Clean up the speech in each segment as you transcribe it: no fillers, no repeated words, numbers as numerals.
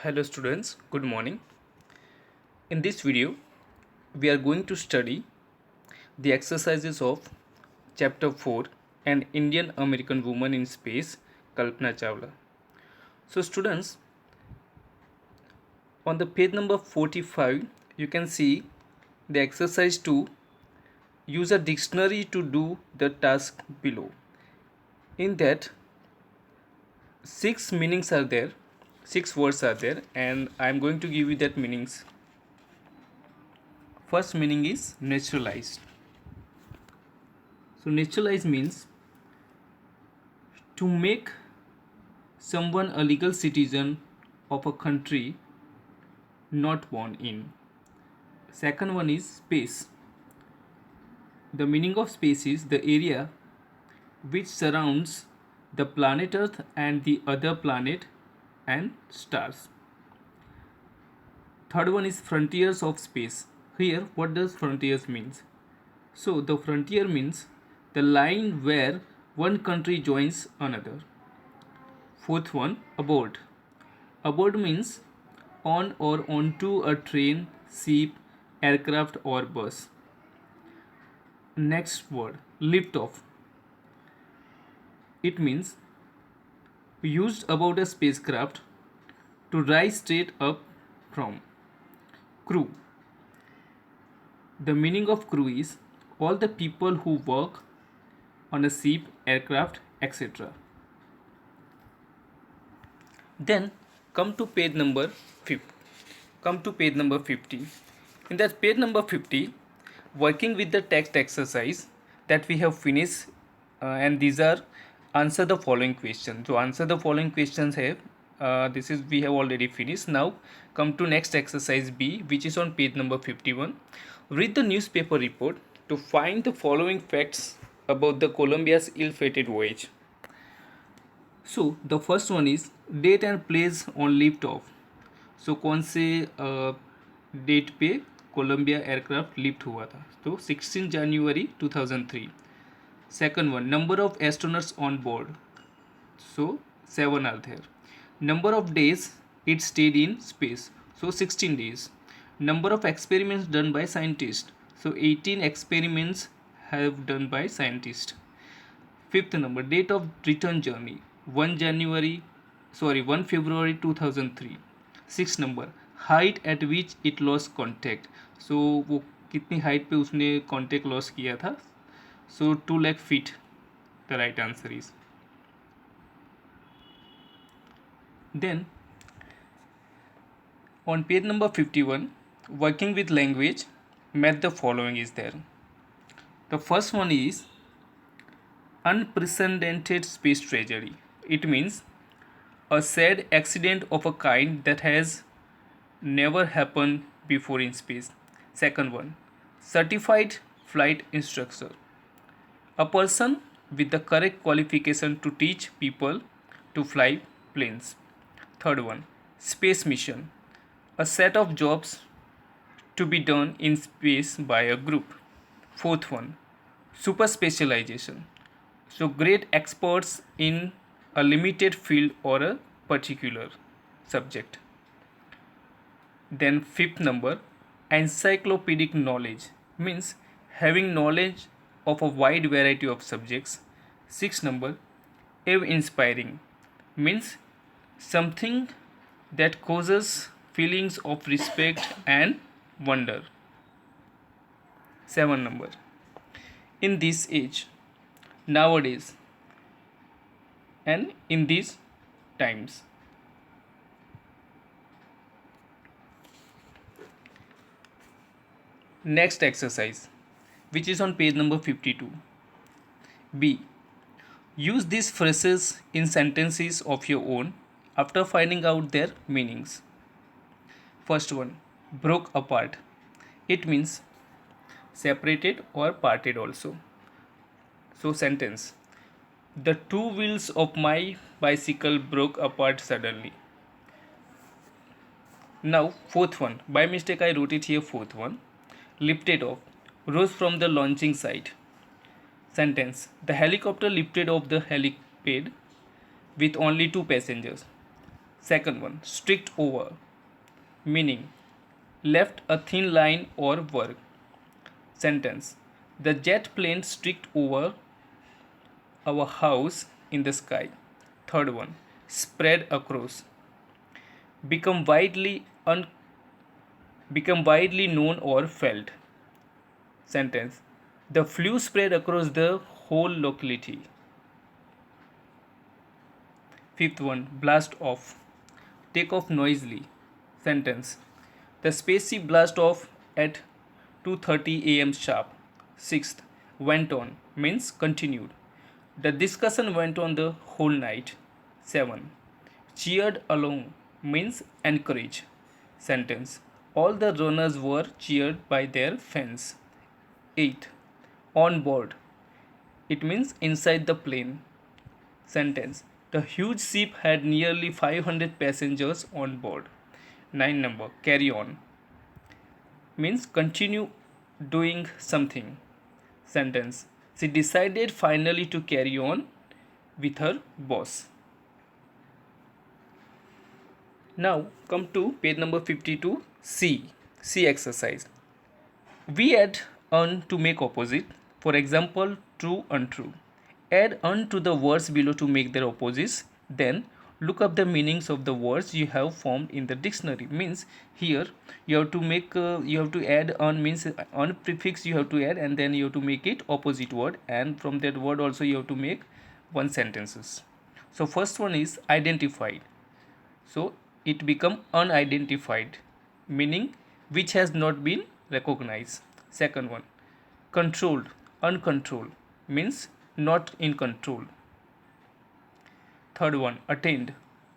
Hello students, good morning. In this video, we are going to study the exercises of chapter 4 An Indian American Woman in Space, Kalpana Chawla. So students, on the page number 45, you can see the exercise 2, use a dictionary to do the task below. In that, 6 meanings are there, 6 words are there, and I am going to give you that meanings. First meaning is naturalized. So naturalized means to make someone a legal citizen of a country not born in. Second one is space. The meaning of space is the area which surrounds the planet Earth and the other planet and stars. Third one is frontiers of space. Here, what does frontiers means? So the frontier means the line where one country joins another. Fourth one, aboard. Aboard means on or onto a train, ship, aircraft or bus. Next word, lift off. It means used about a spacecraft to rise straight up from. Crew. The meaning of crew is all the people who work on a ship, aircraft, etc. Then come to page number 50. Come to page number 50. In that page number 50, working with the text exercise that we have finished, and these are answer the following questions. So answer the following questions have this is we have already finished. Now come to next exercise B, which is on page number 51. Read the newspaper report to find the following facts about the Columbia's ill-fated voyage. So the first one is date and place on lift off. So कौन से date पे Colombia aircraft lift हुआ था? तो 16 जनवरी 2003. Second one, number of astronauts on board. So 7 are there. Number of days it stayed in space. So 16 days. Number of experiments done by scientists. So 18 experiments have done by scientists. Fifth number, date of return journey, 1 February 2003. Sixth number, height at which it lost contact. So वो कितनी height पे उसने contact loss किया था? So 2 lakh feet. The right answer is. Then on page number 51, working with language, met the following is there. The first one is unprecedented space tragedy. It means a sad accident of a kind that has never happened before in space. Second one, certified flight instructor. A person with the correct qualification to teach people to fly planes. Third one, space mission. A set of jobs to be done in space by a group. Fourth one, super specialization. So great experts in a limited field or a particular subject. Then fifth number, encyclopedic knowledge means having knowledge of a wide variety of subjects. Sixth number, awe-inspiring means something that causes feelings of respect and wonder. 7 number, in this age, nowadays, and in these times. Next exercise, which is on page number 52. B. Use these phrases in sentences of your own after finding out their meanings. First one, broke apart. It means separated or parted also. So sentence, the two wheels of my bicycle broke apart suddenly. Now fourth one, by mistake I wrote it here fourth one, lifted off, rose from the launching site. Sentence, the helicopter lifted off the helipad with only 2 passengers. Second one, streaked over, meaning left a thin line or work. Sentence, the jet plane streaked over our house in the sky. Third one, spread across, become widely become widely known or felt. Sentence, the flu spread across the whole locality. Fifth one, blast off, take off noisily. Sentence, the spaceship blast off at 2:30 a.m. sharp. Sixth, went on means continued. The discussion went on the whole night. 7. Cheered along means encourage. Sentence, all the runners were cheered by their fans. 8. On board, it means inside the plane. Sentence, the huge ship had nearly 500 passengers on board. 9 number, carry on means continue doing something. Sentence, she decided finally to carry on with her boss. Now come to page number 52, C exercise. We add un to make opposite. For example, true, untrue. Add un to the words below to make their opposites. Then look up the meanings of the words you have formed in the dictionary. Means here you have to make you have to add un, means un prefix you have to add, and then you have to make it opposite word, and from that word also you have to make one sentences. So first one is identified. So it become unidentified, meaning which has not been recognized. Second one, controlled, uncontrolled means not in control. Third one, attained,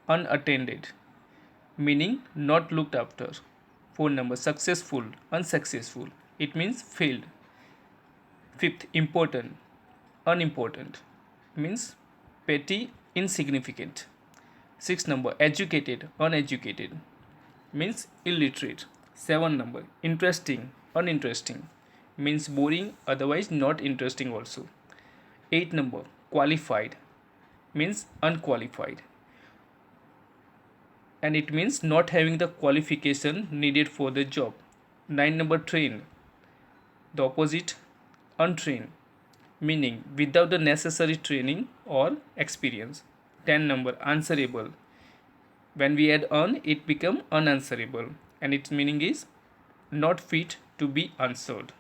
unattended meaning not looked after. Fourth number, successful, unsuccessful, it means failed. Fifth, important, unimportant means petty, insignificant. Sixth number, educated, uneducated means illiterate. Seven number, interesting, uninteresting means boring, otherwise not interesting also. 8 number, qualified means unqualified, and it means not having the qualification needed for the job. 9 number, trained, the opposite, untrained meaning without the necessary training or experience. 10 number, answerable, when we add un it become unanswerable, and its meaning is not fit to be answered.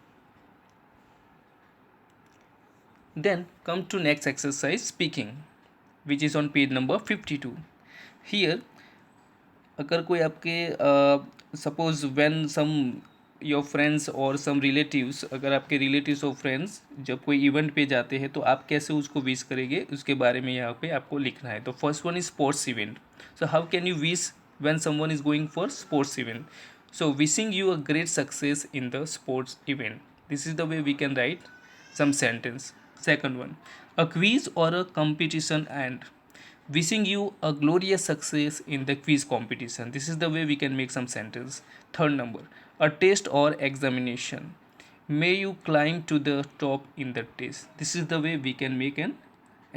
Then come to next exercise, speaking, which is on page number 52. Here अगर कोई आपके suppose when some your friends और some relatives, अगर आपके relatives और friends जब कोई event पे जाते हैं तो आप कैसे उसको विश करेंगे उसके बारे में यहाँ पे आपको लिखना है. तो first one is sports event. So how can you wish when someone is going for sports event? So wishing you a great success in the sports event. This is the way we can write some sentence. Second one, a quiz or a competition and wishing you a glorious success in the quiz competition. This is the way we can make some sentence. Third number, a test or examination. May you climb to the top in the test. This is the way we can make an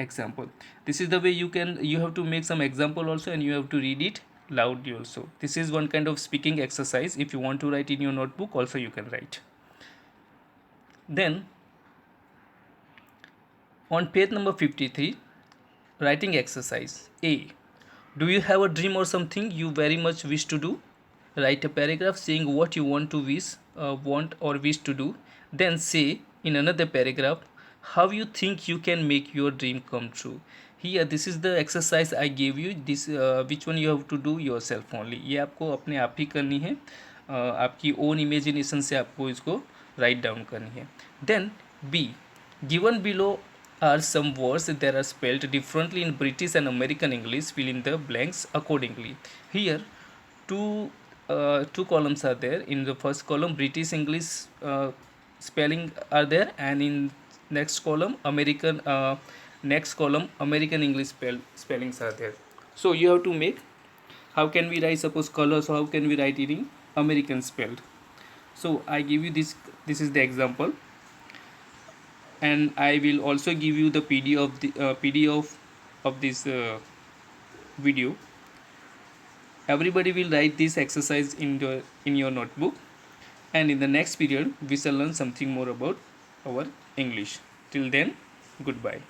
example. This is the way you have to make some example also, and you have to read it loudly also. This is one kind of speaking exercise. If you want to write in your notebook also you can write. Then on page number 53, writing exercise A. Do you have a dream or something you very much wish to do? Write a paragraph saying what you want or wish to do. Then say in another paragraph how you think you can make your dream come true. Here this is the exercise I gave you. This which one you have to do yourself only. ये आपको अपने आप ही करनी है. आपकी own imagination से आपको इसको write down करनी है. Then B. Given below are some words that are spelled differently in British and American English. Fill in the blanks accordingly. Here two columns are there. In the first column British English spelling are there, and in next column American English spellings are there. So you have to make, how can we write suppose color, so how can we write it in American spelled. So I give you this is the example, and I will also give you the PDF of this video. Everybody will write this exercise in your notebook, and in the next period we shall learn something more about our English. Till then, goodbye.